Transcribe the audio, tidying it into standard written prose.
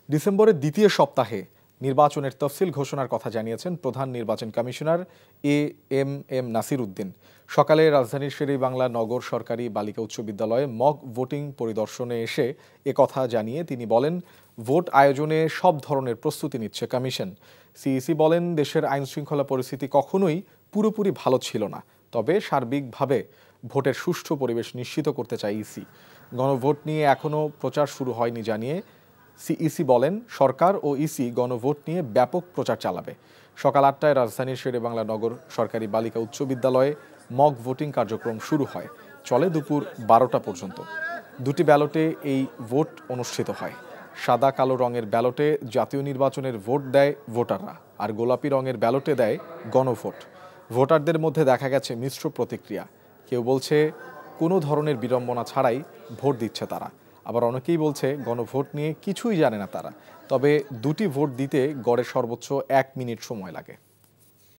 ডিসেম্বরের দ্বিতীয় সপ্তাহে নির্বাচনের তফসিল ঘোষণার কথা জানিয়েছেন প্রধান নির্বাচন কমিশনার এম নাসির উদ্দিন। সকালে রাজধানীর শেরেবাংলা নগর সরকারি বালিকা উচ্চ বিদ্যালয়ে মক ভোটিং পরিদর্শনে এসে একথা জানিয়ে তিনি বলেন, ভোট আয়োজনে সব ধরনের প্রস্তুতি নিচ্ছে কমিশন। সিইসি বলেন, দেশের আইনশৃঙ্খলা পরিস্থিতি কখনোই পুরোপুরি ভালো ছিল না, তবে সার্বিকভাবে ভোটের সুষ্ঠু পরিবেশ নিশ্চিত করতে চায় ইসি। গণভোট নিয়ে এখনও প্রচার শুরু হয়নি জানিয়ে সিইসি বলেন, সরকার ও ইসি গণভোট নিয়ে ব্যাপক প্রচার চালাবে। সকাল ৮টায় রাজধানীর শেরেবাংলা নগর সরকারি বালিকা উচ্চ বিদ্যালয়ে মক ভোটিং কার্যক্রম শুরু হয়, চলে দুপুর ১২টা পর্যন্ত। দুটি ব্যালটে এই ভোট অনুষ্ঠিত হয়। সাদা কালো রঙের ব্যালটে জাতীয় নির্বাচনের ভোট দেয় ভোটাররা, আর গোলাপি রঙের ব্যালটে দেয় গণভোট। ভোটারদের মধ্যে দেখা গেছে মিশ্র প্রতিক্রিয়া। কেউ বলছে কোনো ধরনের বিড়ম্বনা ছাড়াই ভোট দিচ্ছে তারা, আবার অনেকেই বলছে গণভোট নিয়ে কিছুই জানে না তারা। তবে দুটি ভোট দিতে গড়ে সর্বোচ্চ ১ মিনিট সময় লাগে।